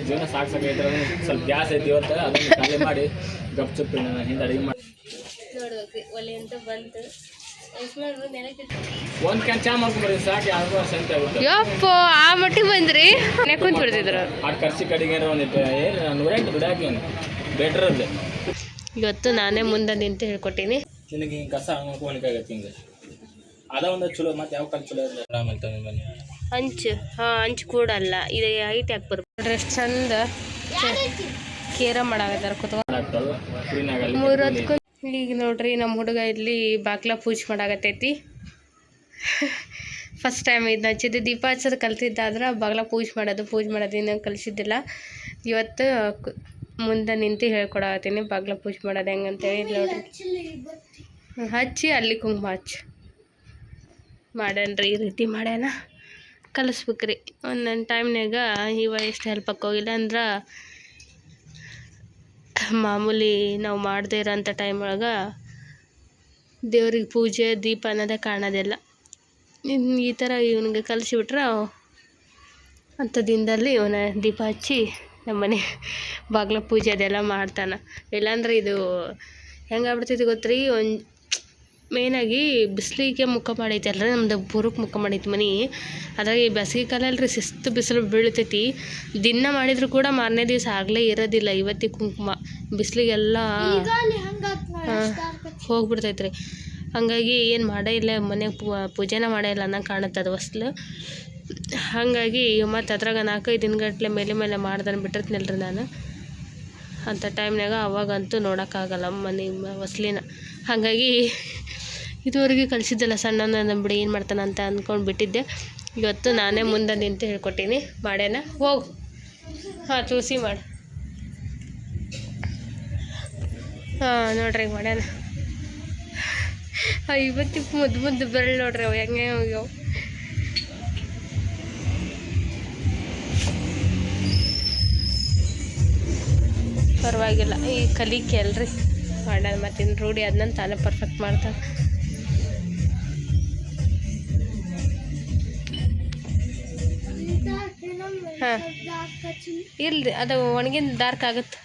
ಜೀವನ ಸಾಕ್ಸಾಕೈತ್ರ ಸ್ವಲ್ಪ ಗ್ಯಾಸ್ ಐತಿ ಇವತ್ತು ಅದನ್ನು ಖಾಲಿ ಮಾಡಿ ಗಪ್ ಚುಪ್ಪಿ ಹಿಂದೆ ಅಡುಗೆ ಮಾಡಿ ನೋಡ್ಬೇಕ್ರಿ ಒಲೆ ಅಂತ ಬಂತು ಒಂದು ಕ್ಯಾನ್ ಚಾ ಮಾಡ್ಕೊಂಡ್ಬರ್ರಿ ಸಾಕು 2 ವರ್ಷ ಅಂತ ಆಗುತ್ತೆ. ಯಪ್ಪ ಆ ಮಟ್ಟಿಗೆ ಬಂದ್ರಿ ಮನೆ ಕುಂತ ಬಿಡ್ತಿದ್ರು ಆ ಖರ್ಚು ಕಡೆಗೆ ಒಂದಿಟ್ಟು ಏನು 108 ದುಡ್ಯಾಕಿ ಬೆಟ್ರ್ ಅದು. ಇವತ್ತು ನಾನೇ ಮುಂದೆ ನಿಂತು ಹೇಳ್ಕೊಟ್ಟೀನಿ. ನಿನಗೆ ಹಿಂಗೆ ಕಸ ಮಾಡ್ಕೊಳಕಾಗತ್ತೆ ಹಿಂಗೆ ಅದ ಒಂದು ಚಲೋ ಮತ್ತೆ ಯಾವ ಕಾಲ ಚಲೋ ಇರಲ್ಲ ಆಮೇಲೆ ಬನ್ನಿ ಹಂಚು ಹಂಚು ಕೂಡ ಅಲ್ಲ ಇದು ಹೈಟ್ ಯಾಕೆ ಬರ್ಬೇಕು ಎಷ್ಟು ಚಂದ ಕೇರ ಮಾಡಾಕತ್ತಾರ ಕುತ್ಕೊಂಡು 3 ಈಗ ನೋಡ್ರಿ ನಮ್ಮ ಹುಡುಗ ಇಲ್ಲಿ ಬಾಗ್ಲ ಪೂಜೆ ಮಾಡಾಕತ್ತೈತಿ. ಫಸ್ಟ್ ಟೈಮ್ ಇದನ್ನ ಹಚ್ಚಿದ್ದು ದೀಪ ಹಚ್ಚೋದು ಕಲ್ತಿದ್ದಾದ್ರೆ ಬಾಗ್ಲ ಪೂಜೆ ಮಾಡೋದು ಇನ್ನೂ ಕಲಿಸಿದ್ದಿಲ್ಲ. ಇವತ್ತು ಮುಂದೆ ನಿಂತು ಹೇಳ್ಕೊಡತ್ತೀನಿ ಬಾಗ್ಲ ಪೂಜೆ ಮಾಡೋದು ಹೆಂಗಂತೇಳಿ. ನೋಡ್ರಿ ಹಚ್ಚಿ ಅಲ್ಲಿ ಕುಂಕುಮ ಹಚ್ಚಿ ಮಾಡ್ಯಾನ್ರಿ ಈ ರೀತಿ ಮಾಡ್ಯಾನ ಕಲಿಸ್ಬೇಕ್ರಿ. ಒಂದೊಂದು ಟೈಮ್ನಾಗ ಇವ ಎಷ್ಟು ಹೆಲ್ಪ್ ಆಗೋಗಿಲ್ಲ ಅಂದ್ರೆ ಮಾಮೂಲಿ ನಾವು ಮಾಡದೇ ಇರೋಂಥ ಟೈಮ್ ಒಳಗೆ ದೇವ್ರಿಗೆ ಪೂಜೆ ದೀಪ ಅನ್ನೋದೇ ಕಾಣೋದಿಲ್ಲ. ಈ ಥರ ಇವನಿಗೆ ಕಲಿಸಿಬಿಟ್ರೆ ಅಂಥ ದಿನದಲ್ಲಿ ಇವನ ದೀಪ ಹಚ್ಚಿ ನಮ್ಮನೆ ಬಾಗ್ಲ ಪೂಜೆ ಅದೆಲ್ಲ ಮಾಡ್ತಾನೆ. ಇಲ್ಲಾಂದ್ರೆ ಇದು ಹೆಂಗಾಗ್ಬಿಡ್ತೈತಿ ಗೊತ್ತ್ರಿ, ಮೇಯ್ನಾಗಿ ಬಿಸಿಲಿಗೆ ಮುಖ ಮಾಡೈತಿ ಅಲ್ರಿ, ನಮ್ದು ಪೂರ್ವಕ್ಕೆ ಮುಖ ಮಾಡೈತಿ ಮನೆ. ಅದ್ರಾಗ ಈ ಬೇಸಿಗೆ ಕಾಲಲ್ರಿ ಶಿಸ್ತು ಬಿಸಿಲು ಬೀಳ್ತೈತಿ. ದಿನ ಮಾಡಿದ್ರು ಕೂಡ ಮಾರನೇ ದಿವಸ ಆಗಲೇ ಇರೋದಿಲ್ಲ. ಇವತ್ತಿಗೆ ಕುಂಕುಮ ಬಿಸಿಲಿಗೆಲ್ಲ ಹೋಗ್ಬಿಡ್ತೈತ್ರಿ. ಹಾಗಾಗಿ ಏನು ಮಾಡೇ ಇಲ್ಲ ಮನೆಗೆ ಪೂಜೆನ ಮಾಡೇ ಇಲ್ಲ ಅನ್ನೋ ಕಾಣುತ್ತೆ ಅದು ಹೊಸ್ಲು. ಹಾಗಾಗಿ ಮತ್ತು ಅದ್ರಾಗ 4-5 ದಿನಗಟ್ಲೆ ಮೇಲೆ ಮಾಡ್ದಾನೆ ಬಿಟ್ಟಿರ್ತೀನಲ್ರಿ ನಾನು. ಅಂಥ ಟೈಮ್ನಾಗ ಅವಾಗಂತೂ ನೋಡೋಕ್ಕಾಗಲ್ಲ ಮನೆ ಹೊಸ್ಲಿನ. ಹಾಗಾಗಿ ಇದುವರೆಗೆ ಕಲಿಸಿದ್ದಲ್ಲ ಸಣ್ಣ ಬಿಡಿ ಏನು ಮಾಡ್ತಾನೆ ಅಂತ ಅಂದ್ಕೊಂಡು ಬಿಟ್ಟಿದ್ದೆ. ಇವತ್ತು ನಾನೇ ಮುಂದೆ ನಿಂತು ಹೇಳ್ಕೊಟ್ಟೀನಿ. ಮಾಡ್ಯಾನ ಹೋಗು ತುಳಸಿ ಮಾಡು. ನೋಡ್ರಿ ಮಾಡ್ಯಾನ. ಇವತ್ತಿಗೆ ಮುದ್ದು ಬೆರಳು ನೋಡ್ರಿ ಅವು ಹೆಂಗೆ ಹೋಗ್ಯಾವ. ಪರವಾಗಿಲ್ಲ ಈ ಕಲಿಕೆ ಅಲ್ರಿ ಮಾಡ್ಯಾನ. ಮತ್ತಿನ್ನು ರೂಢಿ ಅದನ್ನ ತಾನೇ ಪರ್ಫೆಕ್ಟ್ ಮಾಡ್ತಾನೆ. ಹಾಂ ಇಲ್ರಿ ಅದು ಒಣಗಿನ ಡಾರ್ಕ್ ಆಗುತ್ತೆ.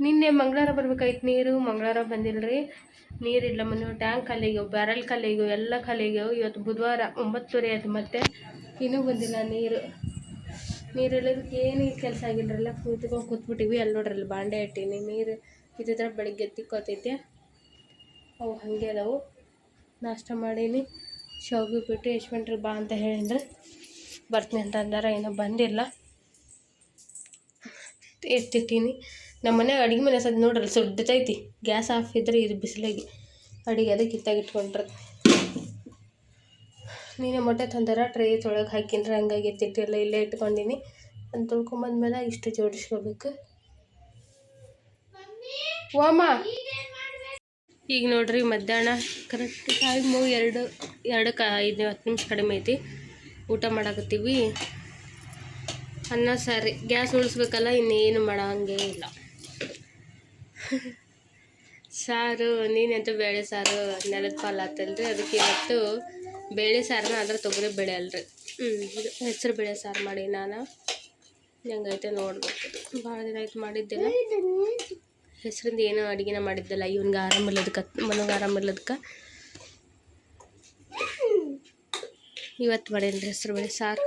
ನಿನ್ನೆ ಮಂಗಳವಾರ ಬರ್ಬೇಕಾಯ್ತು ನೀರು, ಮಂಗಳವಾರ ಬಂದಿಲ್ಲರಿ. ನೀರಿಲ್ಲ, ಮನೆ ಟ್ಯಾಂಕ್ ಖಾಲಿಗ್ಯಾವ, ಬ್ಯಾರಲ್ ಖಾಲಿಗ್ಯಾವ, ಎಲ್ಲ ಖಾಲಿಗ್ಯಾವ. ಇವತ್ತು ಬುಧವಾರ 9:30 ಆಯ್ತು, ಮತ್ತೆ ಇನ್ನೂ ಬಂದಿಲ್ಲ ನೀರಿಲ್ಲದಕ್ಕೆ ಏನು ಕೆಲಸ ಆಗಿಲ್ಲರಲ್ಲ. ಕೂತ್ಬಿಟ್ಟಿವಿ. ಅಲ್ಲಿ ನೋಡ್ರಿ ಅಲ್ಲಿ ಬಾಂಡೆ ಇಟ್ಟೀನಿ. ನೀರು ಇದ್ದಿದ್ರೆ ಬೆಳಿಗ್ಗೆ ತಿಕ್ಕೋತೈತೆ. ಅವು ಹಾಗೆ ಅದಾವು. ನಾಷ್ಟ ಮಾಡೀನಿ. ಶಾವಿಗೆ ಬಿಟ್ಟು ಯಶ್ವಂಟ್ರಿ ಬಾ ಅಂತ ಹೇಳಿದ್ರೆ ಬರ್ತೀನಿ ಅಂತ ಅಂದಾರ. ಏನೋ ಬಂದಿಲ್ಲ. ಎತ್ತಿಟ್ಟೀನಿ. ನಮ್ಮ ಮನೆ ಅಡುಗೆ ಮನೆ ಸದ್ ನೋಡ್ರಿ ಸುಡ್ತೈತಿ. ಗ್ಯಾಸ್ ಆಫ್ ಇದ್ರೆ ಇದು ಬಿಸಿಲಿಗೆ ಅಡುಗೆ ಅದಕ್ಕೆ ಕಿತ್ತಾಗಿಟ್ಕೊಂಡ್ರೆ. ನೀನೇ ಮೊಟ್ಟೆ ತಂದಾರ ಟ್ರೇ ತೊಳಗೆ ಹಾಕಿನ್ರೆ ಹಂಗಾಗಿ ಎತ್ತಿಟ್ಟಿಲ್ಲ, ಇಲ್ಲೇ ಇಟ್ಕೊಂಡೀನಿ. ಅಂತ ತೊಳ್ಕೊಂಬಂದ್ಮೇಲೆ ಇಷ್ಟು ಜೋಡಿಸ್ಕೋಬೇಕು. ಓಮ ಈಗ ನೋಡ್ರಿ ಮಧ್ಯಾಹ್ನ ಕರೆಕ್ಟ್ ಟೈಮು 2:05 ನಿಮಿಷ ಕಡಿಮೆ ಐತಿ. ಊಟ ಮಾಡಾಕತ್ತೀವಿ. ಅನ್ನ ಸಾರಿ ಗ್ಯಾಸ್ ಉಳಿಸ್ಬೇಕಲ್ಲ, ಇನ್ನೇನು ಮಾಡೋಂಗೇ ಇಲ್ಲ. ಸಾರು ನೀನಂತೂ ಬೇಳೆ ಸಾರು ನೆಲದ ಪಾಲು ಆತಲ್ರಿ. ಅದಕ್ಕೆ ಇವತ್ತು ಬೇಳೆ ಸಾರನ್ನ ಅದ್ರ ತೊಗರಿ ಬೇಳೆ ಅಲ್ರಿ, ಇದು ಹೆಸರು ಬೇಳೆ ಸಾರು ಮಾಡಿ ನಾನು. ಹೆಂಗೈತೆ ನೋಡ್ಬೇಕು. ಭಾಳ ದಿನ ಆಯ್ತು ಮಾಡಿದ್ದಿಲ್ಲ. ಹೆಸರಿಂದ ಏನೋ ಅಡುಗೆನ ಮಾಡಿದ್ದಲ್ಲ. ಇವನ್ಗೆ ಆರಾಮಿಲ್ಲದಕ್ಕೆ, ಮನಗೆ ಆರಾಮಿಲ್ಲದಕ್ಕೆ ಇವತ್ತು ಮಾಡೇನ್ರಿ ಹೆಸರು ಬೇಳೆ ಸಾರು.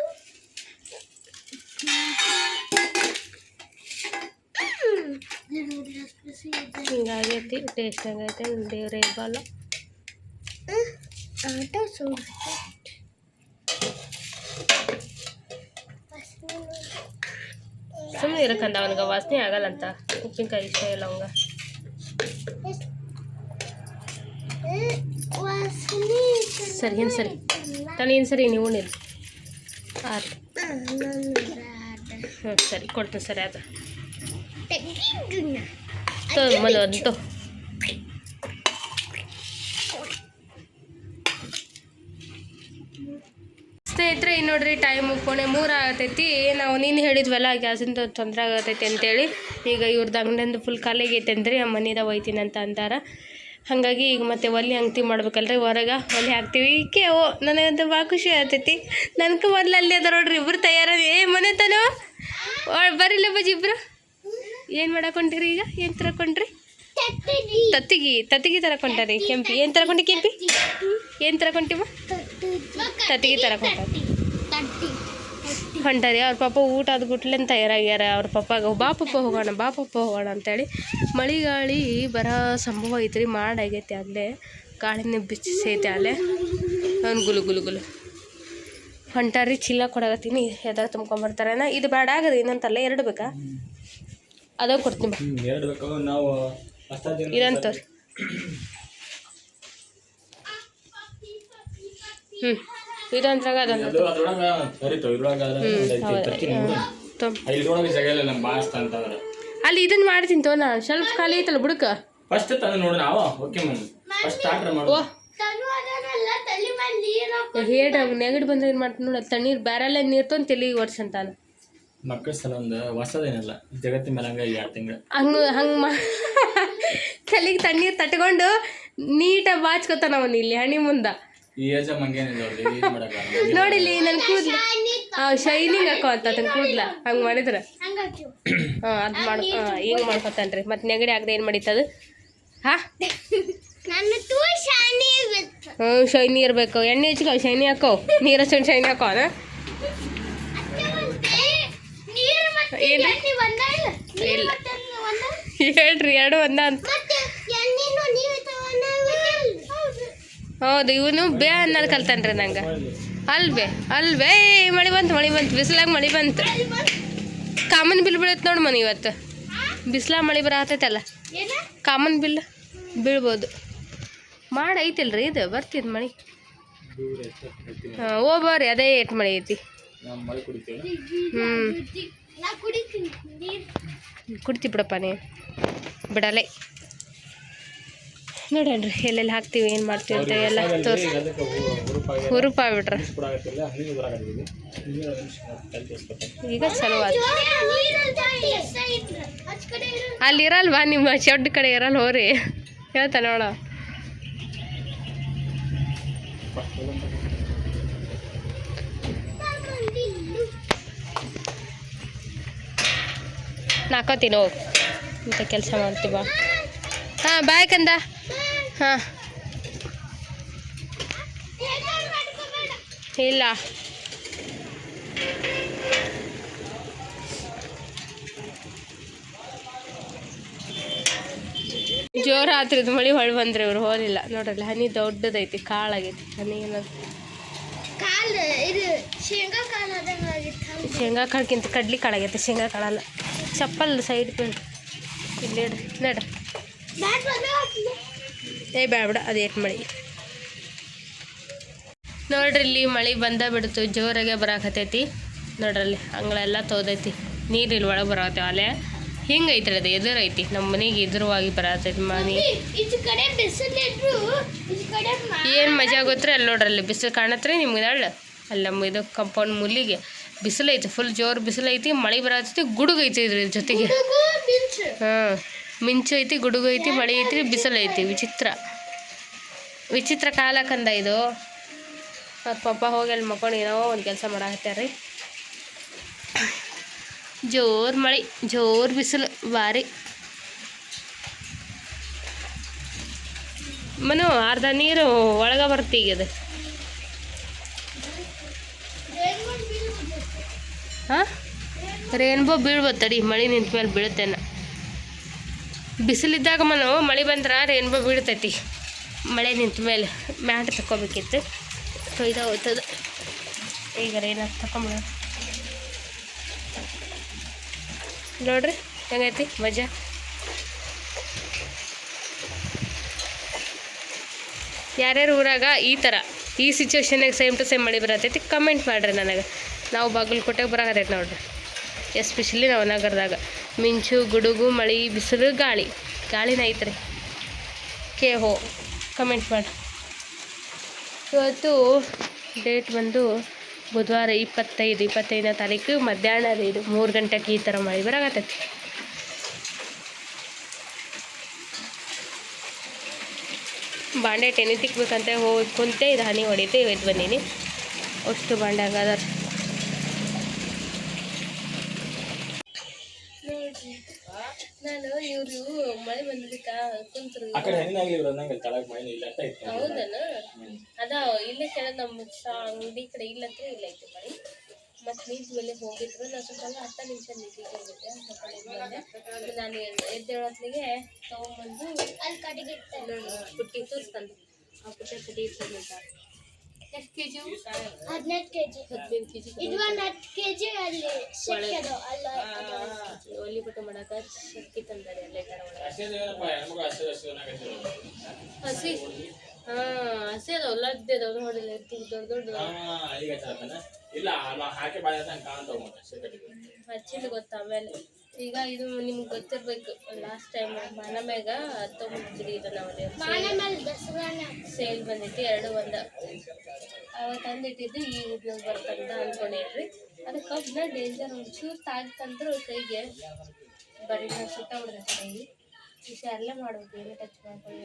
ಹಿಂಗಾಗೈತಿ. ಟೇಸ್ಟ್ ಹೆಂಗೈತೆ ದೇವ್ರೇ ಇಬ್ಬಲ್ಲ. ಸುಮ್ಮನೆ ಇರಕ್ಕಂದ ಅವನಿಗೆ ವಾಸನೆ ಆಗಲ್ಲಂತ. ಉಪ್ಪಿನಕಾಯಿ ಇಷ್ಟ ಇಲ್ಲ ಅವಂಗ. ಸರಿ ಏನು ಸರಿ ತಾನೇನು ಸರಿ ನೀವು ನೀರು ಸರಿ ಕೊಡ್ತೀನಿ. ಸರಿ ಅದು ಮೊದಲು ಸ್ನೇಹಿತರೆ ಈಗ ನೋಡ್ರಿ ಟೈಮು 2:45 ಆಗತೈತಿ. ನಾವು ನೀನು ಹೇಳಿದ್ವಲ್ಲ ಗ್ಯಾಸಿಂದ ತೊಂದರೆ ಆಗತೈತಿ ಅಂತೇಳಿ. ಈಗ ಇವ್ರದ್ದು ಅಂಗಡಿಂದು ಫುಲ್ ಖಾಲಿಗೈತೆ ಅಂದ್ರಿ. ಆ ಮನೆದಾಗ ಒಯ್ತೀನಿ ಅಂತ ಅಂದಾರ. ಹಾಗಾಗಿ ಈಗ ಮತ್ತೆ ಒಲೆ ಅಂಗತಿ ಮಾಡ್ಬೇಕಲ್ರಿ, ಹೊರಗೆ ಒಲೆ ಹಾಕ್ತೀವಿ. ಓ ನನಗಂತೂ ಭಾಳ ಖುಷಿ ಆಗ್ತೈತಿ. ನನಗೂ ಮೊದಲು ಅಲ್ಲಿ ಅದ ನೋಡ್ರಿ ಇಬ್ಬರು ತಯಾರ. ಮನೆ ತಾನು ಬರಿಲ್ಲ ಬಜ್ಜಿ ಇಬ್ಬರು. ಏನು ಮಾಡಕೊಂಡ್ರಿ ಈಗ? ಏನು ತರಕೊಂಡ್ರಿ? ತತ್ತಿಗೆ ತರಕೊಂಡ್ರಿ. ಕೆಂಪಿ ಏನು ತರಕೊಂಡಿ? ಕೆಂಪಿ ಏನು ತರಕೊಂಟಿಮ್ಮ? ತತ್ತಿಗೆ ತರಕೊಂಡ ಹೊಂಟಾರಿ. ಅವ್ರ ಪಾಪ ಊಟ ಅದು ಗುಟ್ಲೆನ್ ತಯಾರಾಗ್ಯಾರ. ಅವ್ರ ಪಪ್ಪಾಗ ಬಾ ಪಪ್ಪ ಹೋಗೋಣ ಅಂತೇಳಿ. ಮಳೆ ಗಾಳಿ ಬರೋ ಸಂಭವ ಐತ್ರಿ. ಮಾಡಾಗೈತಿ ಅಲ್ಲೇ ಗಾಳಿನ ಬಿಚ್ಚೈತೆ ಅಲ್ಲೇ. ಅವ್ನು ಗುಲು ಹೊಂಟಾರಿ. ಚೀಲ ಕೊಡಾಕತ್ತೀನಿ, ಎದಾಗ ತುಂಬ್ಕೊಂಬರ್ತಾರೇನ. ಇದು ಬೇಡ ಆಗದ ಇನ್ನಂತಲ್ಲ, 2 ಬೇಕಾ? ಅದಾಗ ಕೊಡ್ತೀನಿ. ಇದಂತವ್ರಿ. ಇದಂತ್ರಾಗ ಅದೊಂದು ಅಲ್ಲಿ ಇದನ್ನ ಮಾಡ್ತೀನಿ ತೋ. ನಾನು ಸ್ವಲ್ಪ ಖಾಲಿ ಐತಲ್ಲ ಬುಡಕ. ಹೇಳ ನೆಗಡಿ ಬಂದ್ರೆ ಏನು ಮಾಡ್ತೀನಿ ನೋಡ. ತಣ್ಣೀರು ಬ್ಯಾರಲ್ಲ ನೀರು ತೊಗೊಂಡು ತಲೆಗೆ ಒರ್ಸಂತಾನ. ಮಕ್ಕಳ ಸಲ ಒಂದು ಹೊಸದೇನಲ್ಲ ಜಗತ್ತಿನ ಮೇಲೆ ಹಂಗಾಗಿ 2 ತಿಂಗಳು ಹಂಗೆ ತಲೆಗೆ ತಣ್ಣೀರು ತಟ್ಕೊಂಡು ನೀಟಾಗಿ ಬಾಚ್ಕೊತಾನ ಅವನು ಇಲ್ಲಿ ಹಣಿ ಮುಂದೆ. ನೋಡಿಲಿ ನನ್ನ ಕೂದ್ಲು ಶೈನಿಂಗ್ ಹಾಕೋ ಅಂತ ಅದನ್ನ ಕೂದ್ಲ ಹಂಗೆ ಮಾಡಿದ್ರೆ ಅದು ಮಾಡ್ ಹಿಂಗೆ ಮಾಡ್ಕೊತಾನ್ರಿ. ಮತ್ತು ನೆಗಡಿ ಆಗದೆ ಏನು ಮಾಡಿತ್ತದು? ಶೈನಿ ಇರಬೇಕು. ಎಣ್ಣೆ ಹಚ್ಕೋ, ಶೈನಿ ಹಾಕೋ. ನೀರು ಹಚ್ಕೊಂಡು ಶೈನಿ ಹಾಕೋ. ಏನು ಇಲ್ಲ ಹೇಳ್ರಿ, 2 ಒಂದ ಅಂತ. ಹೌದು, ಇವನು ಬೇ ಅನ್ನೋದು ಕಲ್ತಾನ್ರಿ ನಂಗೆ. ಅಲ್ವೇ ಮಳೆ ಬಂತು ಬಿಸಿಲಾಗ ಮಳೆ ಬಂತು. ಕಾಮನ್ ಬಿಲ್ ಬೀಳತ್ತೆ ನೋಡಿ ಮನೆ ಇವತ್ತು. ಬಿಸಿಲಾಗ ಮಳೆ ಬರತೈತಲ್ಲ, ಕಾಮನ್ ಬಿಲ್ ಬೀಳ್ಬೋದು. ಐತಿಲ್ರಿ ಇದು ಬರ್ತಿದ್ ಮಳೆ. ಬರ್ರಿ ಅದೇ ಏಟ್ ಮಳೆ ಐತಿ. ಕುಡ್ತಿ ಬಿಡಪ್ಪ ನೀ ಬಿಡಲೆ. ನೋಡಣ್ರಿ ಎಲ್ಲೆಲ್ಲಿ ಹಾಕ್ತೀವಿ, ಏನು ಮಾಡ್ತೀವಿ ಅಂತ ಎಲ್ಲ ತೋರಿಸಿ ಹುರುಪಾಗ್ಬಿಟ್ರೆ ಈಗ ಚಲೋ ಆಯ್ತು. ಅಲ್ಲಿರಲ್ವಾ ನಿಮ್ಮ ಶೆಡ್ ಕಡೆ ಇರಲ್ಲ ಹೋರಿ ಹೇಳ್ತಾ ನೋಡ. ನಾಕೋತೀನಿ ಹೋಗಿ ಇಂಥ ಕೆಲಸ ಮಾಡ್ತೀವ. ಬಾಯ್ ಕಂದ. ಇಲ್ಲ ಜೋರು ಆತ್ರಿದು ಮಳೆ ಹೊಳೆ ಬಂದ್ರೆ ಇವ್ರು ಹೋಲಿಲ್ಲ ನೋಡ್ರಲ್ಲ. ಹನಿ ದೊಡ್ಡದೈತಿ, ಕಾಳಾಗೈತಿ ಹನಿ. ಏನದು ಶೇಂಗಾ ಕಾಳಕ್ಕಿಂತ ಕಡ್ಲಿ ಕಾಳಾಗೈತಿ, ಶೇಂಗಾ ಕಾಳಲ್ಲ. ಚಪ್ಪಲ್ ಸೈಡ್ ಬೀಳ್ರಿ ಇಲ್ಲಿ ನಡ್ರಿ. ಬೇಡ ಅದೇಟ್ ಮಳೆ ನೋಡ್ರಿ. ಇಲ್ಲಿ ಮಳೆ ಬಿಡ್ತು, ಜೋರಾಗೆ ಬರಾಕತ್ತೈತಿ ನೋಡ್ರಲ್ಲಿ. ಅಂಗಳೆಲ್ಲ ತೋದೈತಿ, ನೀರಿಲ್ಲಿ ಒಳಗೆ ಬರತ್ತೇವ ಅಲ್ಲೇ. ಹಿಂಗೆ ಐತ್ರಿ ಅದು ಎದುರೈತಿ ನಮ್ಮ ಮನೆಗೆ ಎದುರುವಾಗಿ ಬರತೈತಿ ಮನೆ. ಏನು ಮಜಾ ಆಗೋತ್ರಿ ಅಲ್ಲಿ ನೋಡ್ರಲ್ಲಿ. ಬಿಸಿಲು ಕಾಣತ್ರಿ ನಿಮ್ಗೆ ಅಲ್ಲಿ ನಮ್ಮ ಇದು ಕಂಪೌಂಡ್ ಮುಲ್ಲಿಗೆ ಬಿಸಿಲು ಐತಿ, ಫುಲ್ ಜೋರು ಬಿಸಿಲು ಐತಿ. ಮಳೆ ಬರತೈತಿ, ಗುಡುಗು ಐತಿ ಇದ್ರ ಜೊತೆಗೆ. ಮಿಂಚು ಐತಿ, ಗುಡುಗು ಐತಿ, ಮಳೆ ಐತಿ, ಬಿಸಿಲು ಐತಿ. ವಿಚಿತ್ರ ಕಾಲ ಕಂದ ಇದು. ಅವ್ರ ಪಪ್ಪ ಹೋಗಿ ಅಲ್ಲಿ ಮಕ್ಕೊಂಡು ಏನೋ ಒಂದು ಕೆಲಸ ಮಾಡಾಕತ್ಯಾರ್ರಿ. ಜೋರು ಮಳೆ, ಜೋರು ಬಿಸಿಲು ಭಾರಿ. ಮನು ಅರ್ಧ ನೀರು ಒಳಗೆ ಬರ್ತೀಗ ಅದು. ರೇನ್ಬೋ ಬೀಳ್ಬೋದು ತಡಿ, ಮಳೆ ನಿಂತ ಮೇಲೆ ಬೀಳುತ್ತೇನೆ. ಬಿಸಿಲಿದ್ದಾಗ ಮಳೆ ಬಂದ್ರೆ ರೇನ್ಬೋ ಬೀಳ್ತೈತಿ. ಮಳೆ ನಿಂತ ಮೇಲೆ ಮ್ಯಾಟ್ ತಗೋಬೇಕಿತ್ತು, ತೊಯ್ದ ಹೋಗ್ತದೆ. ಈಗ ಏನಾಗ ತಗೊಂಬಿಡ ನೋಡ್ರಿ ಹೆಂಗೈತಿ ಮಜಾ. ಯಾರ್ಯಾರು ಊರಾಗ ಈ ಸಿಚುವೇಶನಾಗ ಸೇಮ್ ಟು ಸೇಮ್ ಮಳೆ ಬರತೈತಿ ಕಮೆಂಟ್ ಮಾಡಿರಿ ನನಗೆ. ನಾವು ಬಾಗಲಕೋಟೆಗೆ ಬರಾಕತ್ತೈತಿ ನೋಡ್ರಿ, ಎಸ್ಪೆಷಲಿ ನಾವು ನಗರದಾಗ. ಮಿಂಚು, ಗುಡುಗು, ಮಳೆ, ಬಿಸಿಲು, ಗಾಳಿನ ಐತ್ರಿ. ಕಮೆಂಟ್ ಮಾಡಿ. ಇವತ್ತು ಡೇಟ್ ಬಂದು ಬುಧವಾರ 25ನೇ ತಾರೀಕು ಮಧ್ಯಾಹ್ನ ಇದು 3 ಗಂಟೆಗೆ ಈ ಥರ ಮಳೆ ಬರಾಕತ್ತೈತಿ. ಬಾಂಡೆ ಟೆನಿ ತಿಕ್ಬೇಕಂತ ಹೋಗಿ ಕುಂತೆ ಇದು ಹನಿ ಹೊಡಿತೆ ಒಯ್ದು ಬಂದೀನಿ ಅಷ್ಟು ಬಾಂಡೆ ಹಂಗದಾರ ನೋಡ್ರಿ ನಾನು ಇವರು ಮಳೆ ಬಂದಿದ್ದಕ್ಕ ಕುಂತ್ರು ಹೌದನ ಅದ ಇಲ್ಲೇ ಕೆಳಗೆ ನಮ್ಮ ಅಂಗಡಿ ಕಡೆ ಇಲ್ಲಂದ್ರೆ ಇಲ್ಲ ಐತೆ ಮಳೆ ಮತ್ತು ನೀರು ಮೇಲೆ ಹೋಗಿದ್ರು ನಾನು ಸ್ವಲ್ಪ 10 ನಿಮಿಷ ನೀರಿಗೆ ಹೋಗಿದ್ದೆ ಬಂದೆ ನಾನು ಎದ್ದೇಳೊತ್ತಿಗೆ ತೊಗೊಂಬಂದು ಅಲ್ಲಿ ಕಡೆಗೆ ಪುಟ್ಟಿ ತೋರಿಸ್ತಾನೆ ಆ ಪುಟ್ಟ ಕಡೆ ಇರ್ತದೆ ಎಷ್ಟು ಕೆ ಜಿ 15 ಕೆ ಜಿ ಇದು ಒಂದು 10 ಕೆ ಜಿ ಅಲ್ಲಿ ಒಲಿ ಬಿಟ್ಟು ಮಾಡಕ್ಕೆ ಶಕ್ತಿ ತಂದಾರೆ ಎಲ್ಲ ಹಸಿ ಹಸಿ ಅದಾವ ಲದ್ದೆ ಅದಾವ ನೋಡಿಲ್ಲ ದೊಡ್ಡ ದೊಡ್ಡ ಹಚ್ಚಿಲ್ಲ ಗೊತ್ತಾ ಆಮೇಲೆ ಈಗ ಇದು ನಿಮ್ಗೆ ಗೊತ್ತಿರ್ಬೇಕು ಲಾಸ್ಟ್ ಟೈಮ್ ಮಾನ ಮ್ಯಾಗ ತೊಗೊಂಡಿದ್ರಿ ಇದನ್ನ ಸೇಲ್ ಬಂದೈತಿ 2 ಒಂದ ಅವಾಗ ತಂದಿಟ್ಟಿದ್ದು ಈ ಉದ್ಯೋಗ ಬರ್ತಂತ ಅಂದ್ಕೊಂಡಿದ್ರಿ ಅದು ಕಬ್ಬನ್ನ ಡೇಂಜರ್ ಒಂಚೂರು ತಾಗ್ತಂದ್ರು ಕೈಗೆ ಬರೀ ಸುತ್ತ ಬಿಡ್ತೈತೆ ಕೈಗೆ ವಿಷಯ ಎಲ್ಲ ಮಾಡ್ಬೇಕು ಏನು ಟಚ್ ಮಾಡ್ಕೊಂಡು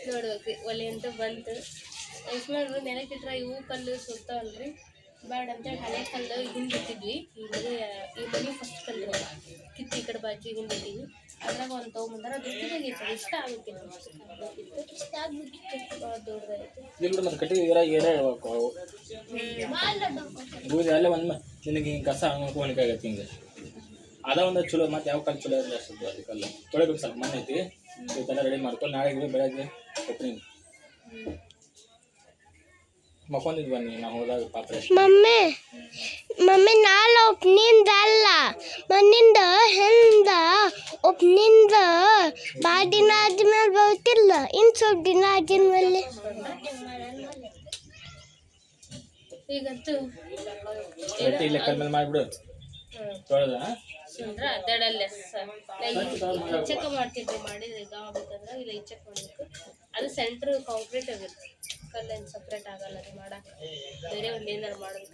ನೋಡ್ಬೇಕ್ರಿ ಒಲೆ ಅಂತ ಬಂತು ಯಶ್ಮಾಡ್ರು ನೆನಕಿಟ್ರ ಇವು ಕಲ್ಲು ಸುಡ್ತಾವಲ್ರಿ ಬೇಡ ಅಂತೇಳಿ ಹಳೆ ಕಲ್ಲು ಹಿಂದಿಟ್ಟಿದ್ವಿ ಈ ಮನೆ ಫಸ್ಟ್ ಕಲ್ಲು ಕಿತ್ತಿ ಈ ಕಡೆ ಬಾಜು ಹಿಂದಿಟ್ಟಿದ್ವಿ ಅದ್ರಾಗ ಒಂದು ತೊಗೊಂಬಂದಾರ ದೊಡ್ಡದಾಗಿತ್ತು ಇಷ್ಟ ಆಗ್ಬೇಕಿತ್ತು ಇಷ್ಟ ಆಗ್ಬೇಕಿತ್ತು ದೊಡ್ಡದಾಗಿತ್ತು ನಿನಗೆ ಕಸ ಹೋಗ್ಲಿಕ್ಕಾಗತ್ತೆ ಹಿಂಗೆ ಅದ ಒಂದು ಚಲೋ ಮತ್ತೆ ಯಾವ ಕಲ್ಲು ಚಲೋ ಇರಲಿ ಅಷ್ಟು ಅದು ಕಲ್ಲು ತೊಳಿಬೇಕು ಸ್ವಲ್ಪ ಮಣ್ಣು ಐತಿ ಇವತ್ತೆಲ್ಲ ರೆಡಿ ಮಾಡ್ಕೊಂಡು ನಾಳೆಗೆ ಬೆಳಗ್ಗೆ ಕೊಡ್ತೀನಿ ಮಕ್ಕೊಂದಿದ್ದು ಬನ್ನಿ ನಾವು ಹೋದಾಗ ಪಾತ್ರೆ ಮಮ್ಮಿ ನಾಳೆ ಒಪ್ನಿಂದ ಅಲ್ಲ ಮಣ್ಣಿಂದ ಹಿಂದ ಒಪ್ನಿಂದ ಭಾಳ ದಿನ ಆದ್ಮೇಲೆ ಬರ್ತಿಲ್ಲ ಇನ್ನು ಸ್ವಲ್ಪ ದಿನ ಆದ್ಮೇಲೆ ಈಗಂತೂ ಇಲ್ಲ ಕಲ್ ಮೇಲೆ ಮಾಡಿಬಿಡು ತೊಳೆದ ಸುಂದ್ರ ಅದಡಲ್ಲೇ ಇಚ್ಚಕ್ಕ ಮಾಡ್ತಿದ್ವಿ ಮಾಡಿದ್ರೆ ಈಗ ಆಗ್ಬೇಕಂದ್ರೆ ಇಲ್ಲ ಇಚ್ಚಕ್ ಮಾಡಬೇಕು ಅದು ಸೆಂಟ್ರ್ ಕಾಂಕ್ರೀಟ್ ಆಗುತ್ತೆ ಕಲ್ಲೇನು ಸಪ್ರೇಟ್ ಆಗಲ್ಲ ಅದು ಮಾಡಕ್ಕೆ ಬೇರೆ ಒಂದು ಏನಾರು ಮಾಡಬೇಕು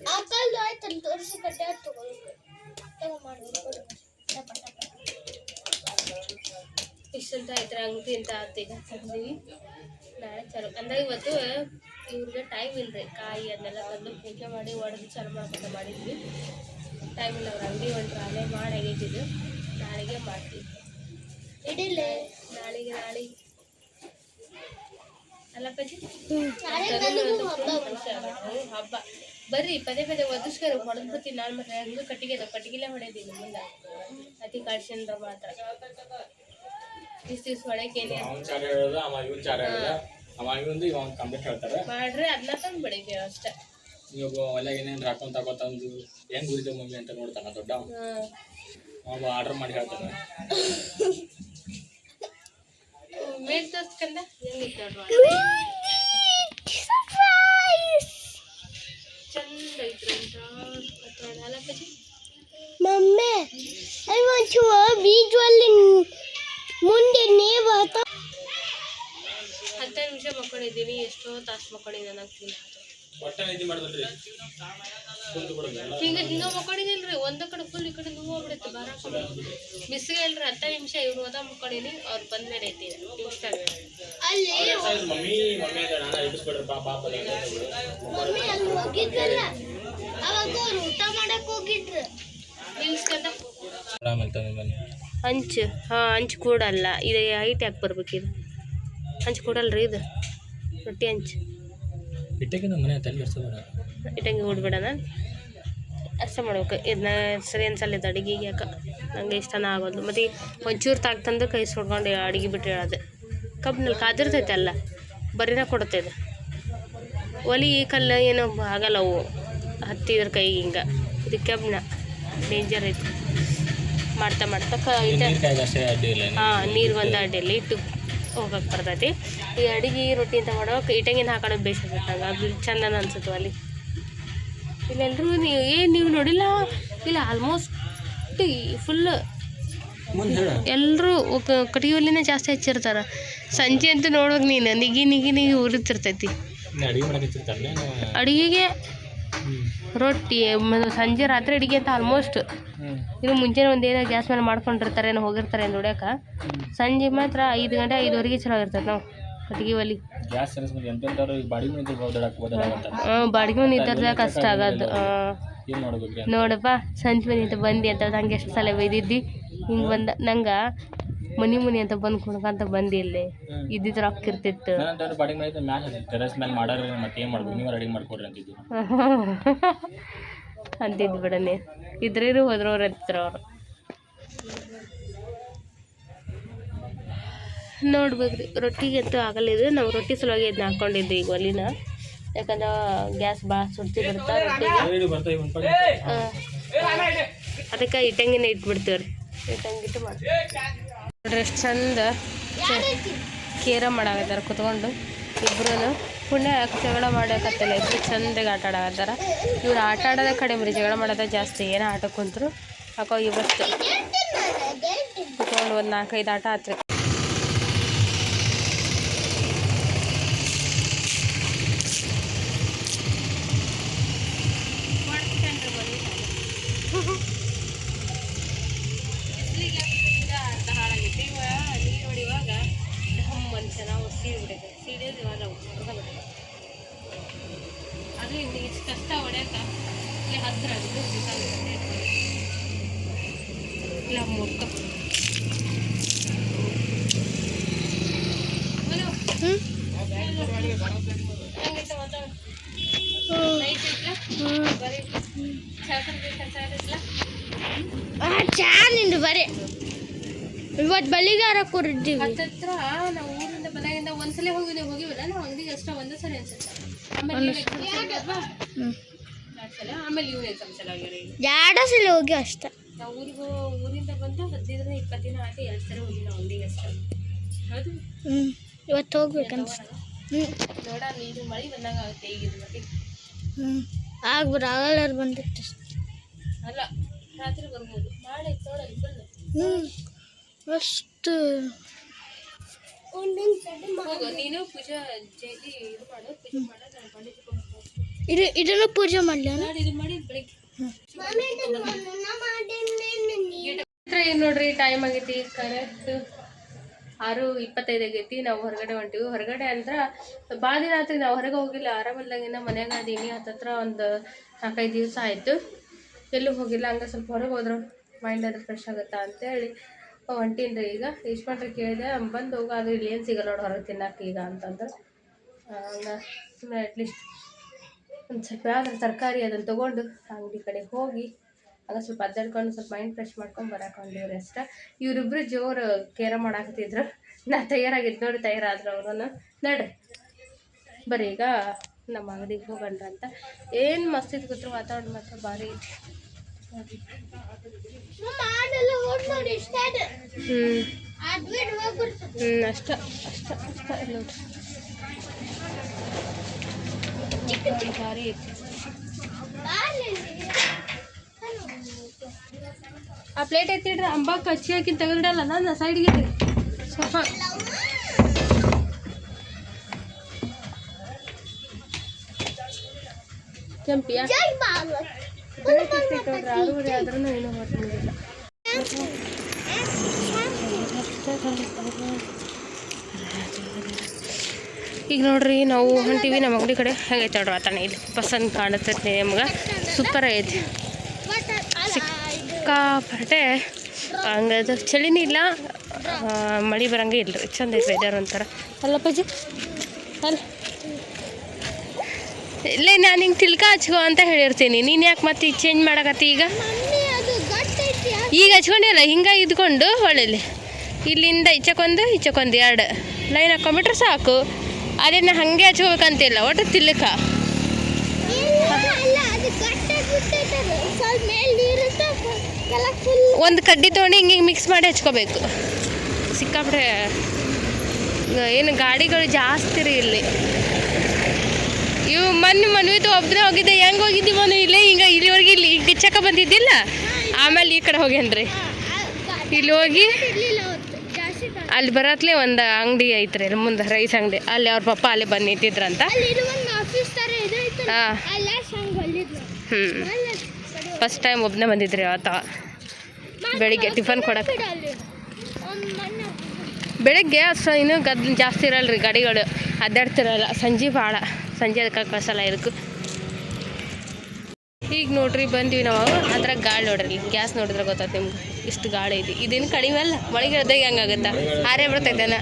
ಇಷ್ಟಂತ ಐತ್ರ ಅಂಗಡಿ ಅಂತ ಆತೀಗ ತಂದೀವಿ ನಾಳೆ ಚಲೋ ಅಂದ್ರೆ ಇವತ್ತು ಇವ್ರಿಗೆ ಟೈಮ್ ಇಲ್ರಿ ಕಾಯಿ ಅದನ್ನೆಲ್ಲ ತಂದು ಪೂಜೆ ಮಾಡಿ ಒಡೆದು ಚಲೋ ಮಾಡ್ಕೊಂತ ಮಾಡಿದ್ವಿ ಟೈಮ್ ಇಲ್ಲ ಅವ್ರು ಅಂಗಡಿ ಹೊಂಟ್ರು ಅಲ್ಲೇ ಮಾಡಿ ಆಗೈತಿದ್ದು ನಾಳೆಗೆ ಮಾಡ್ತೀವಿ ಇಡಿಲ್ಲ ನಾಳೆಗೆ ಅಲ್ಲಪ್ಪಾಜಿ ಹಬ್ಬ ಬರ್ರಿ ಪದೇ ಒದಿಸ್ಕರ ಹೊಡೆದ್ಬಿಡ್ತೀನಿ ನಾನು ಮತ್ತೆ ಹಂಗೂ ಕಟ್ಟಿಗೆಲೆ ಹೊಡೆದೀನಿ ಮುಂದೆ ಅತಿ ಕಾಡ್ಸಂದ್ರ ಮಾತ್ರ ದಿವ್ಸ ಒಳಗೇನೆ ಮಾಡ್ರಿ ಅದನ್ನ ತಂದು ಬಿಡಿವಿ ಅಷ್ಟೇ ನೀವು ಒಲೆಗೆ ಏನೇನು ಹಾಕೊಂಡ್ ತಗೋತಂದು ಹೆಂಗ್ ಉರಿದ ಮಮ್ಮಿ ಅಂತ ನೋಡ್ತಾನ ದೊಡ್ಡ ಆರ್ಡರ್ ಮಾಡಿ ಹೇಳ್ತಾನೆ ಮೇಲ್ ತೋರ್ಸ್ಕಂಡ ಚಂದ ಐತ್ರಿ ಅಲ್ಲಪ್ಪಾಜಿ mummy I want to visually ಮುಂದೆ ನೀವು 10 ನಿಮಿಷ ಮಕ್ಕೊಂಡಿದ್ದೀನಿ ಎಷ್ಟೋ ತಾಸು ಮಕ್ಕೊಂಡಿದ್ದೆ ನನಗೆ ಹಿಂಗ ಮಕ್ಕೊಂಡಿದಿಲ್ರಿ ಒಂದ ಕಡೆ ಫುಲ್ ಈ ಕಡೆ ನೋವು ಆಗ್ಬಿಡುತ್ತೆ ಬಾರ ಬಿಸಿಗೆ ಇಲ್ರಿ 10 ನಿಮಿಷ ಇವ್ರು ಹೋದ ಮಕ್ಕೊಂಡಿನಿ ಅವ್ರು ಬಂದ್ಮೇಲೆ ಐತಿ ಊಟ ಮಾಡಕ್ ಹೋಗಿದ್ರು ಹಂಚು ಹಂಚು ಕೂಡಲ್ಲ ಇದು ಹೈಟ್ ಯಾಕೆ ಬರ್ಬೇಕು ಇದು ಹಂಚು ಕೊಡಲ್ರಿ ಇದು ರೊಟ್ಟಿ ಹಂಚು ಇಟ್ಟಂಗೆ ಹುಡ್ಬಿಡೋಣ ಅಷ್ಟೇ ಮಾಡ್ಬೇಕು ಇದನ್ನ ಸರಿ ಅನ್ಸಲ್ಲ ಇದು ಅಡುಗೆಗೆ ಯಾಕೆ ನನಗೆ ಇಷ್ಟನ ಆಗೋದು ಮತ್ತು ಒಂಚೂರು ತಾಗ್ತಂದು ಕೈ ಸುಡ್ಕೊಂಡು ಅಡುಗೆ ಬಿಟ್ಟು ಹೇಳೋದು ಕಬ್ಬಿನಲ್ಲಿ ಕಾದಿರ್ತೈತೆ ಅಲ್ಲ ಬರೀನ ಕೊಡುತ್ತೆ ಇದು ಒಲಿ ಕಲ್ಲು ಏನೋ ಆಗಲ್ಲ ಅವು ಹತ್ತಿದ್ರ ಕೈಗೆ ಹಿಂಗೆ ಇದು ಕಬ್ಬಿನ ಡೇಂಜರ್ ಐತಿ ಮಾಡ್ತಾ ಹಾಂ ನೀರಿಗೊಂದು ಅಡ್ಡಿಯಲ್ಲಿ ಇಟ್ಟು ಹೋಗಕ್ಕೆ ಬರ್ತೈತಿ ಈ ಅಡುಗೆ ರೊಟ್ಟಿ ಅಂತ ಮಾಡೋಕೆ ಇಟಂಗಿನ ಹಾಕೋದು ಬೇಯಿಸ್ಬೇಕು ಅದು ಚಂದನ ಅನ್ಸುತ್ತೆ ಅಲ್ಲಿ ಇಲ್ಲೆಲ್ಲರೂ ನೀವು ನೋಡಿಲ್ಲ ಇಲ್ಲ ಆಲ್ಮೋಸ್ಟ್ ಫುಲ್ ಎಲ್ಲರೂ ಕಟ್ಟಿಗೆ ಒಲಿನೇ ಜಾಸ್ತಿ ಹಚ್ಚಿರ್ತಾರೆ ಸಂಜೆ ಅಂತೂ ನೋಡ್ಬೇಕು ನೀನು ನಿಗಿ ಉರಿತಿರ್ತೈತಿ ಅಡುಗೆಗೆ ರೊಟ್ಟಿ ಸಂಜೆ ರಾತ್ರಿ ಅಡಿಗೆ ಅಂತ ಆಲ್ಮೋಸ್ಟ್. ಇದು ಮುಂಚೆನೇ ಒಂದು ಏನೋ ಗ್ಯಾಸ್ ಮೇಲೆ ಮಾಡ್ಕೊಂಡಿರ್ತಾರೆ ಏನೋ ಹೋಗಿರ್ತಾರೆ ದುಡ್ಯಾಕ. ಸಂಜೆ ಮಾತ್ರ 5 ಗಂಟೆ 5:30 ಚಲೋ ಇರ್ತದೆ ನಾವು ಕಟ್ಟಿಗೆ ಒಲಿ. ಗ್ಯಾಸ್ ಬಾಡಿಗೆ ಮನೆ ಇದ್ದಾರ ಕಷ್ಟ ಆಗೋದು. ಏನು ಮಾಡ್ಬೇಕು ನೋಡಪ್ಪ ಸಂಜೆ ಮನೆ ಅಂತ ಬಂದು ಅಂತ ಹಂಗೆ ಎಷ್ಟು ಸಲ ಬೈದಿದ್ದಿ. ಹಿಂಗೆ ಬಂದ ನಂಗೆ ಮನಿ ಅಂತ ಬಂದು ಕುಣ್ಕಂತ ಬಂದು ಇಲ್ಲಿ ಇದ್ದಿದ್ದು ರೊಕ್ಕ ಇರ್ತಿತ್ತು. ಬಾಡಿಗೆ ಮನೆ ಮ್ಯಾಲೆ ಟೆರೆಸ್ ಮೇಲೆ ಮಾಡಾರ ಮತ್ತೆ ಏನು ಮಾಡ್ಬೇಕು ನೀವು ರೆಡಿ ಮಾಡ್ಕೊಡ್ರಿ ಅಂತಿದ್ವಿ ಅಂತಿದ್ದು ಬಿಡನೆ ಇದ್ರೂ ಹೋದ್ರವ್ರು ಅಂತಿದ್ರು ಅವರು. ನೋಡ್ಬೇಕ್ರಿ ರೊಟ್ಟಿಗೆ ಅಂತೂ ಆಗಲ್ಲ. ಇದು ನಾವು ರೊಟ್ಟಿ ಸಲುವಾಗಿ ಇದನ್ನ ಹಾಕ್ಕೊಂಡಿದ್ವಿ ಈಗ ಒಲಿನ. ಯಾಕಂದ್ರೆ ಗ್ಯಾಸ್ ಭಾಳ ಸುಡ್ತಿ ಬರ್ತಾವೆ ರೊಟ್ಟಿಗೆ. ಅದಕ್ಕೆ ಇಟ್ಟಂಗಿನ ಇಟ್ಬಿಡ್ತೀವಿ ರೀ. ಇಟ್ಟಂಗಿಟ್ಟು ಮಾಡ್ತೀವಿ ನೋಡ್ರಿ ಎಷ್ಟು ಚಂದ ಕೇರ ಮಾಡಾಕತ್ತಾರ ಕುತ್ಕೊಂಡು ಇಬ್ರು. ಪುಣ್ಯ ಜಗಳ ಮಾಡಕತ್ತಿಲ್ಲ, ಇಬ್ರು ಚಂದಾಗಿ ಆಟ ಆಡಕತ್ತಾರ. ಇವ್ರು ಆಟ ಆಡೋದೇ ಕಡಿಮೆ ರೀ, ಜಗಳ ಮಾಡೋದೇ ಜಾಸ್ತಿ. ಏನೋ ಆಟ ಕುಂತರು ಹಾಕೋ ಇವತ್ತು ಕುತ್ಕೊಂಡು ಒಂದು 4-5 ಆಟ ಆತ್ರಿ. ಅದು ಇಷ್ಟು ಕಷ್ಟ ಹೊಡ್ಯಾಕ ಇಲ್ಲಿ ಹತ್ರ ಇಲ್ಲ ಮುರ್ಕ ಚಾನಿಂದು ಬರೀ ಇವತ್ತು ಬಲಿಗಾರ ಕೊರಿದ್ದೀವಿ. ಹತ್ತತ್ರ ನಾವು ಊರಿಂದ ಮನೆಯಿಂದ ಒಂದ್ಸಲ ಹೋಗಿವಲ್ಲ ನಾವು ಅಂಗಡಿಗೆ ಅಷ್ಟೇ ಒಂದೇ ಸಲ ಅನ್ಸುತ್ತೆ. ಆಮೇಲೆ ಇವ್ರು ಎಕ್ಸಾಮ್ಸ್ ಎಲ್ಲ ಆಗ್ಯಾರ. 2 ಸಲ ಹೋಗಿ ಅಷ್ಟೇ. ನಾವು ಊರಿಂದ ಬಂದು 15-20 ದಿನ ಆಗಿ 2 ಸಲ ಹೋಗಿ ನಾವು ಅಂಗಡಿಗೆ ಅಷ್ಟೇ. ಹೌದು ಇವತ್ತು ಹೋಗ್ಬೇಕನ್ಸ ನೋಡ. ಇದು ಮಳೆ ಬಂದಾಗ ಆಗುತ್ತೆ ಈಗಿನ ಮಟ್ಟಿಗೆ. ಆಗಲ್ಲಾರು ಬಂದಿತ್ತು ಅಲ್ಲ ರಾತ್ರಿ ಬರ್ಬೋದು. ನಾಳೆ ನೋಡಲ್ಲಿ ಬಂದು ಅಷ್ಟು ನೀನು ಪೂಜೆ ಜೈಲಿ ಇದು ಮಾಡು. ಪೂಜೆ ಮಾಡ ನಾನು ಪಂಡಿತ ಇದನ್ನು ಪೂಜೆ ಮಾಡಲಿ ಇದು ಮಾಡಿ ಬೆಳಿಗ್ಗೆ. ಈಗ ನೋಡ್ರಿ ಟೈಮ್ ಆಗೈತಿ ಕರೆಕ್ಟ್ 6:25 ಆಗೈತಿ. ನಾವು ಹೊರಗಡೆ ಹೊಂಟಿವಿ. ಹೊರಗಡೆ ಅಂದ್ರೆ ಭಾಳ ದಿನ ಆತ್ರಿ ನಾವು ಹೊರಗೆ ಹೋಗಿಲ್ಲ. ಆರಾಮಲ್ದಂಗಿನ ಮನ್ಯಾಗ ಅದೀನಿ. ಹತ್ತತ್ರ ಒಂದು 4-5 ದಿವಸ ಆಯಿತು. ಎಲ್ಲೂ ಹೋಗಿಲ್ಲ. ಹಂಗೆ ಸ್ವಲ್ಪ ಹೊರಗೆ ಹೋದ್ರು ಮೈಂಡ್ ಅದು ಫ್ರೆಶ್ ಆಗುತ್ತಾ ಅಂತೇಳಿ ಹೊಂಟೀನಿ ರೀ. ಈಗ ಯಶ್ವಂಟ್ರಿ ಕೇಳಿದೆ ಬಂದು ಹೋಗ ಅದು ಇಲ್ಲಿ ಏನು ಸಿಗಲ್ಲ ನೋಡಿ ಹೊರಗೆ ತಿನ್ನಕ್ಕೆ ಈಗ ಅಂತಂದ್ರೆ. ಹಂಗೆ ಸುಮ್ಮನೆ ಅಟ್ಲೀಸ್ಟ್ ಒಂದು ಸ್ವಲ್ಪ ಯಾವ್ದಾರು ತರಕಾರಿ ಅದನ್ನು ತೊಗೊಂಡು ಅಂಗಡಿ ಕಡೆ ಹೋಗಿ ಆಗ ಸ್ವಲ್ಪ ಅಡ್ಡಾಡ್ಕೊಂಡು ಸ್ವಲ್ಪ ಮೈಂಡ್ ಫ್ರೆಶ್ ಮಾಡ್ಕೊಂಡು ಬರಾಕೊಂಡಿವ್ರಿ ಅಷ್ಟೇ. ಇವರಿಬ್ರು ಜೋರು ಕೇರ ಮಾಡಾಕತ್ತಿದ್ರು. ನಾ ತಯಾರಾಗಿದ್ದು ನೋಡಿ ತಯಾರಾದ್ರು ಅವ್ರೂ. ನಡ್ರಿ ಬರ್ರಿ ಈಗ ನಮ್ಮ ಅಂಗಡಿಗೆ ಹೋಗಣ್ರ ಅಂತ. ಏನು ಮಸ್ತ್ ಇತ್ತು ಗೊತ್ತರ ವಾತಾವರಣ ಮಾತ್ರ ಭಾರಿ ಐತಿ. ಅಷ್ಟ ನೋಡ್ರಿ ಭಾರಿ ಐತಿ. ಆ ಪ್ಲೇಟ್ ಎತ್ತಿಡ್ರಿ. ಅಂಬಾಕ ಹಚ್ಚಿ ಹಾಕಿ ತೆಗೆದಿಡಲ್ಲ ನಾನು ಸೈಡ್ಗೆ ಸ್ವಲ್ಪ ಕೆಂಪಿಯ ನೋಡ್ರಿ 6:30 ಆದ್ರೂ ಏನೂ ಹೊರಟಿಲ್ಲ. ಈಗ ನೋಡ್ರಿ ನಾವು ಹೊಂಟಿವಿ ನಮ್ಮ ಅಂಗಡಿ ಕಡೆ. ಹೇಗೈತೆ ನೋಡ್ರಿ ವಾತಾವರಣ. ಇಲ್ಲಿ ಪಸಂದ್ ಕಾಣುತ್ತೈತಿ ನಿಮ್ಗೆ. ಸೂಪರ್ ಐತಿ ಸಿಕ್ಕಾಪಟ್ಟೆ. ಹಂಗದು ಚಳಿನೂ ಇಲ್ಲ ಮಳೆ ಬರಂಗೆ ಇಲ್ಲರಿ. ಚಂದ ಐತೆ ವೆದರ್ ಒಂಥರ ಅಲ್ಲಪ್ಪಾಜಿ. ಅಲ್ಲ ಇಲ್ಲೇ ನಾನು ಹಿಂಗೆ ತಿಲ್ಕ ಹಚ್ಕೋ ಅಂತ ಹೇಳಿರ್ತೀನಿ. ನೀನು ಯಾಕೆ ಮತ್ತೆ ಈಗ ಚೇಂಜ್ ಮಾಡಕತ್ತಿ? ಈಗ ಹಚ್ಕೊಂಡಿಲ್ಲ ಹಿಂಗೆ ಇದ್ಕೊಂಡು ಹೊಳೆಲಿ ಇಲ್ಲಿಂದ ಈಚಕೊಂದು 2 ಲೈನ್ ಹಾಕೊಂಬಿಟ್ರೆ ಸಾಕು. ಅದೇನ ಹಾಗೆ ಹಚ್ಕೋಬೇಕಂತಿಲ್ಲ ಒಟ್ಟು ತಿಲ್ಕ. ಒಂದು ಕಡ್ಡಿ ತೊಗೊಂಡು ಹಿಂಗೆ ಮಿಕ್ಸ್ ಮಾಡಿ ಹಚ್ಕೋಬೇಕು. ಸಿಕ್ಕಾಬಿಟ್ರೆ ಏನು ಗಾಡಿಗಳು ಜಾಸ್ತಿ ರೀ ಇಲ್ಲಿ. ಇವು ಮನ್ವಿತು ಒಬ್ಬನೇ ಹೋಗಿದ್ದೆ. ಹೆಂಗೆ ಹೋಗಿದ್ದಿ ಮನು? ಇಲ್ಲೇ ಹಿಂಗೆ ಇಲ್ಲಿವರೆಗೆ ಇಲ್ಲಿ ಈಗ ಗಿಚ್ಚಕ್ಕ ಬಂದಿದ್ದಿಲ್ಲ. ಆಮೇಲೆ ಈ ಕಡೆ ಹೋಗ್ಯಾನ್ರಿ. ಇಲ್ಲಿ ಹೋಗಿ ಅಲ್ಲಿ ಬರತ್ಲೆ ಒಂದು ಅಂಗಡಿ ಐತ್ರಿ ಮುಂದೆ ರೈಸ್ ಅಂಗಡಿ. ಅಲ್ಲಿ ಅವ್ರ ಪಪ್ಪ ಅಲ್ಲೇ ಬಂದು ನಿಂತಿದ್ರಂತ. ಆಫೀಸ್ ಥರ ಇದೆ ಹಾಂ ಅಲ್ಲ ಸಂಗ್ ಹೊಲಿದ್ಲು ಫಸ್ಟ್ ಟೈಮ್ ಒಬ್ಬನೇ ಬಂದಿದ್ರಿ ಅವತ್ತ ಬೆಳಿಗ್ಗೆ ಟಿಫನ್ ಕೊಡಕ್ಕೆ ಬೆಳಗ್ಗೆ ಇನ್ನೂ ಗದ್ದಲ ಜಾಸ್ತಿ ಇರಲ್ಲ ರೀ ಗಾಡಿಗಳು ಅಡ್ಡಾಡ್ತಿರಲ್ಲ ಸಂಜೆ ಭಾಳ ಸಂಜೆ ಅದಕ್ಕೆ ಕಳ್ಸಲ್ಲ ಇದಕ್ಕೆ ಈಗ ನೋಡ್ರಿ ಬಂದ್ವಿ ನಾವು ಅದ್ರಾಗ ಗಾಳಿ ನೋಡ್ರಿ ಗ್ಯಾಸ್ ನೋಡಿದ್ರೆ ಗೊತ್ತಾಯ್ತು ನಿಮ್ಗೆ ಇಷ್ಟು ಗಾಳಿ ಐತಿ ಇದೇನು ಕಡಿಮೆ ಅಲ್ಲ ಒಳಗೆ ಇಳ್ದಾಗ ಹೆಂಗಾಗುತ್ತಾ ಹಾರೇ ಬರ್ತೈತೆನ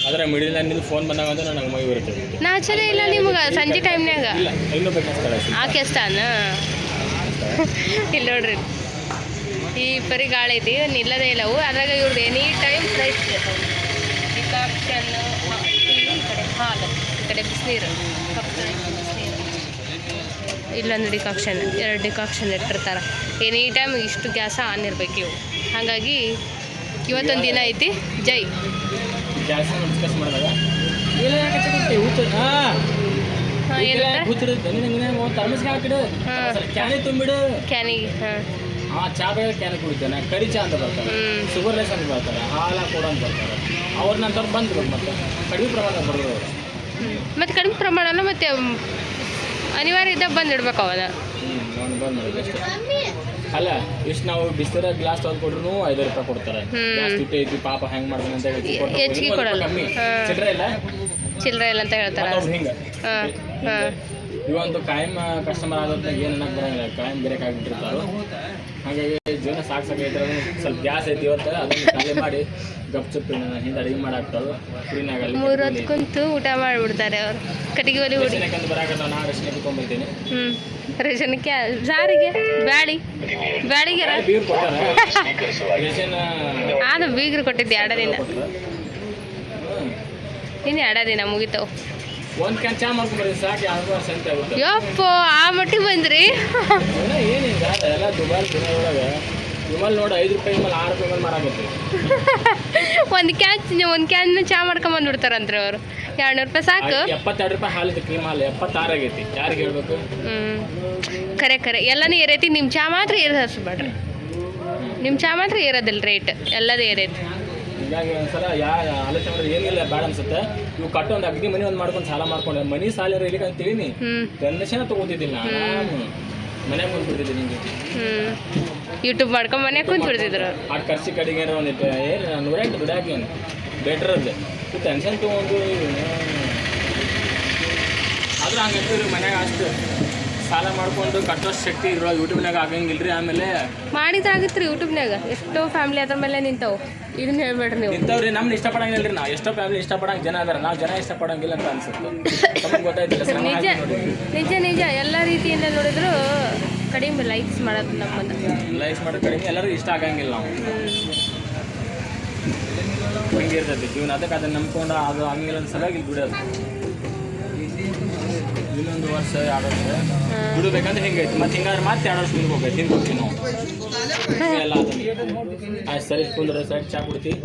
ಅದರ ಮಿಡಿಲ್ ನಿಂದು ಫೋನ್ ಬಂದಾಗ ಅಂದ್ರೆ ನನಗೆ ಮೈ ಬರ್ತದೆ ನಾ ಚಲೋ ಇಲ್ಲ ನಿಮ್ಗೆ ಸಂಜೆ ಟೈಮ್ನಾಗ ಇಲ್ಲ ಇನ್ನೂ ಬೇಕಾಗ್ತದೆ ಆಕೆ ಅಷ್ಟಾನ ಇಲ್ಲಿ ನೋಡ್ರಿ ಈ ಪರಿ ಗಾಳಿ ಐತಿ ನಿಲ್ಲದೇ ಇಲ್ಲ ಅವು ಅದ್ರಾಗ ಇವ್ರದ್ದು ಎನಿ ಟೈಮ್ ಫ್ರೆಶ್ ಡಿಕಾಕ್ಷನ್ ಈ ಕಡೆ ಹಾಲು ಈ ಕಡೆ ಬಿಸಿನೀರು ಇಲ್ಲೊಂದು ಡಿಕಾಕ್ಷನ್ 2 ಡಿಕಾಕ್ಷನ್ ಇಟ್ಟಿರ್ತಾರೆ ಎನಿ ಟೈಮ್ ಇಷ್ಟು ಗ್ಯಾಸ ಆನ್ ಇರ್ಬೇಕು ಇವು ಹಾಗಾಗಿ ಇವತ್ತೊಂದು ದಿನ ಐತಿ ಜೈ ಗ್ಯಾಸ್ ಡಿಸ್ಕಸ್ ಮಾಡಿದಾಗ ಹಾಂ ಏನಂತ ತರ್ಮಸ್ಗೆ ಹಾಕಿಡು ಕ್ಯಾನೆ ತುಂಬಿಡು ಕ್ಯಾನಿಗೆ ಹಾಂ ಚಾ ಬೇಗ ಕ್ಯಾನ್ ಕುಡಿತಾನೆ ಕರಿ ಚಾ ಅಂತ ಬರ್ತಾರೆ ಶುಗರ್ಲೆಸ್ ಅಂತ ಬರ್ತಾರೆ ಹಾಲ ಕೂಡ ಅಂತ ಬರ್ತಾರೆ ಅವ್ರ ನಂತರ ಬಂದ್ಬೇಕು ಮತ್ತೆ ಕಡಿಮೆ ಪ್ರಮಾಣ ಬರೋದು ಅವರು ಮತ್ತು ಕಡಿಮೆ ಪ್ರಮಾಣ ಅಲ್ಲ ಮತ್ತು ಅನಿವಾರ್ಯ ಇದ್ದಾಗ ಬಂದಿಡ್ಬೇಕು ಅವನ ನಾನು ಬಂದ್ ಮಾಡೋದು ಅಷ್ಟೇ ಅಲ್ಲ ಇಷ್ಟು ನಾವು ಬಿಸ್ತರ ಗ್ಲಾಸ್ ತಂದು ಕೊಟ್ರು 5 ರೂಪಾಯಿ ಕೊಡ್ತಾರೆ ಗ್ಲಾಸ್ ತುಟ್ಟಿ ಐತಿ ಪಾಪ ಹೆಂಗೆ ಮಾಡ್ತಾನೆ ಅಂತ ಹೇಳಿ ಹೆಚ್ಚಿಗೆ ಕೊಡಲ್ಲ ಕಮ್ಮಿ ಚಿಲ್ಲರೆ ಇಲ್ಲ ಚಿಲ್ಲರೆ ಇಲ್ಲ ಅಂತ ಹೇಳ್ತಾರೆ ಹಿಂಗೆ ಹಾಂ ಹಾಂ ಇವಂತೂ ಕಾಯಂ ಕಸ್ಟಮರ್ ಆಗೋದ್ನಾಗ ಏನು ಅನ್ನಕ್ಕೆ ಬರೋಂಗಿಲ್ಲ ಕಾಯಂ ಗಿರಾಕ್ ಆಗಿಬಿಟ್ಟಿರ್ತಾರೋ ಹಾಗಾಗಿ ಜೀವನ ಸಾಕಾಗೈತೆ ಸ್ವಲ್ಪ ಗ್ಯಾಸ್ ಐತಿ ಇವತ್ತು ಅದನ್ನು ಖಾಲಿ ಮಾಡಿ ಗಪ್ ಚುಪ್ ಹಿಂದೆ ಅಡುಗೆ ಮಾಡಾಕ್ತಾರೋ ಫ್ರೀನಾಗಲ್ಲ 3 ಹೊತ್ತು ಕುಂತು ಊಟ ಮಾಡಿಬಿಡ್ತಾರೆ ಅವ್ರು ಕಟ್ಟಿಗೆ ಒಲಿ ಹುಡಿ ಯಾಕಂದ್ರೆ ಬರಾಕತ್ತ ನಾ ರಚನೆ ಕುತ್ಕೊಂಡ್ಬರ್ತೀನಿ ರೇಷನ್ಗೆ ಸಾರಿಗೆ ಬ್ಯಾಳಿಗೆ ಬೀರ್ ಕೊಟ್ಟಾರ ರೇಷನ್ ಅದು ಬೀಗ್ರು ಕೊಟ್ಟಿದ್ದೆ 2 ದಿನ ಇನ್ನು 2 ದಿನ ಮುಗಿತಾವು ಒಂದು ಕ್ಯಾನ್ ಚಾ ಮಾಡ್ಕೊಂಡ್ಬರ್ರಿ ಸಾಕು 2 ವರ್ಷ ಅಂತ ಆಗುತ್ತೆ ಯಪ್ಪ ಆ ಮಟ್ಟಿಗೆ ಬಂದ್ರಿ ಏನಿಲ್ಲ ಎಲ್ಲ ದುಬಾರಿ ದಿನದೊಳಗೆ ವಿಮಲ್ ನೋಡಿ 5 ರೂಪಾಯಿ ಮೇಲೆ 6 ರೂಪಾಯಿ ಮೇಲೆ ಮಾರಾಕತ್ತಿ ಒಂದು ಕ್ಯಾನ್ ಚಾ ಮಾಡ್ಕೊಂಬಂದ್ಬಿಡ್ತಾರಂತ್ರಿ ಅವರು 200 ರೂಪಾಯಿ ಸಾಕು 72 ರೂಪಾಯಿ ಹಾಲಿದೆ ಕ್ರೀಮ್ ಹಾಲು 76 ಆಗೈತಿ ಯಾರಿಗೆ ಹೇಳ್ಬೇಕು ಖರೆ ಎಲ್ಲನೂ ಏರೈತಿ ನಿಮ್ಮ ಚಾ ಮಾತ್ರ ಏರಿಸ್ಬೇಡ್ರಿ ನಿಮ್ಮ ಚಾ ಮಾತ್ರ ಏರೋದಿಲ್ಲ ರೇಟ್ ಎಲ್ಲದೂ ಏರೈತಿ ಹೀಗಾಗಿ ಒಂದ್ಸಲ ಆಲೋಚನೆ ಮಾಡಿದ್ರೆ ಏನಿಲ್ಲ ಬೇಡ ಅನ್ಸುತ್ತೆ ಇವು ಕಟ್ಟು ಒಂದು ಅಗ್ನಿ ಮನೆ ಒಂದು ಮಾಡ್ಕೊಂಡು ಸಾಲ ಮಾಡ್ಕೊಂಡೆ ಮನಿ ಸಾಲ ಇರ್ಲಿಕ್ಕೆ ಅಂತೀನಿ ಟೆನ್ಷನ್ ತೊಗೊಂಡಿದ್ದಿಲ್ಲ ನಾನು ಮನ್ಯಾಗ ಬಂದ್ಬಿಡ್ತಿದ್ದೆ ನಿನ್ನ ಜೊತೆ ಯೂಟ್ಯೂಬ್ ಮಾಡ್ಕೊಂಡು ಮನ್ಯಾಗ ಕುಂತ್ಬಿಡ್ತಿದ್ರು ಆ ಖರ್ಚು ಕಡೆಗೆ ಒಂದಿಟ್ಟು ಏನು 108 ದುಡ್ಯಾಕೆ ಏನು ಬೆಟ್ರ್ ಅದು ಟೆನ್ಷನ್ ತೊಗೊಂಡು ಆದ್ರೆ ಹಂಗಂತೀವಿ ಮನ್ಯಾಗ ಅಷ್ಟು ಸಾಲ ಮಾಡ್ಕೊಂಡು ಕಟ್ಟೋಷ್ಟು ಶಕ್ತಿ ಇರೋ ಯೂಟ್ಯೂಬ್ನಾಗ ಆಗಂಗಿಲ್ಲ ರೀ ಆಮೇಲೆ ಮಾಡಿದ್ರಾಗಿತ್ತು ರೀ ಯೂಟ್ಯೂಬ್ನಾಗ ಎಷ್ಟೋ ಫ್ಯಾಮಿಲಿ ಅದ್ರ ಮೇಲೆ ನಿಂತಾವು ಇದನ್ನ ಹೇಳ್ಬೇಡ್ರಿ ನೀವು ಇಂಥವ್ರಿ ನಮ್ನ ಇಷ್ಟಪಡಂಗಿಲ್ಲ ರೀ ನಾವು ಎಷ್ಟೋ ಫ್ಯಾಮಿಲಿ ಇಷ್ಟಪಡಂಗೆ ಜನ ಅದಾರ ನಾವು ಜನ ಇಷ್ಟಪಡಂಗಿಲ್ಲ ಅಂತ ಅನ್ಸುತ್ತೆ ನಮಗೆ ಗೊತ್ತಾಯ್ತಿಲ್ಲ ನಿಜ ಎಲ್ಲ ರೀತಿಯಿಂದ ನೋಡಿದ್ರು ಕಡಿಮೆ ಲೈಕ್ಸ್ ಮಾಡೋದು ನಮ್ಮನ್ನು ಲೈಕ್ಸ್ ಮಾಡೋದು ಕಡಿಮೆ ಎಲ್ಲರಿಗೂ ಇಷ್ಟ ಆಗಂಗಿಲ್ಲ ನಾವು ಹಿಂಗೆ ಇರ್ತೈತಿ ಜೀವನ ಅದಕ್ಕೆ ನಂಬ್ಕೊಂಡು ಅದು ಹಂಗಿಲ್ಲ ಸಲುವಾಗಿ ಬಿಡೋದು ಇನ್ನೊಂದು ವರ್ಷ 2 ವರ್ಷ ಬಿಡಬೇಕಂದ್ರೆ ಹಿಂಗೈತಿ ಮತ್ತೆ ಹಿಂಗಾದ್ರೆ ಮತ್ತೆ 2 ವರ್ಷ ಮುಂದೆ ಹೋಗೈತಿ ಹಿಂಗೆ ಹೋಗ್ತೀವಿ ನಾವು ಎಲ್ಲ ಆಯ್ತು ಸರಿ ಕುಂದ್ರೆ ಸರಿ ಚಾ ಕುಡ್ತೀವಿ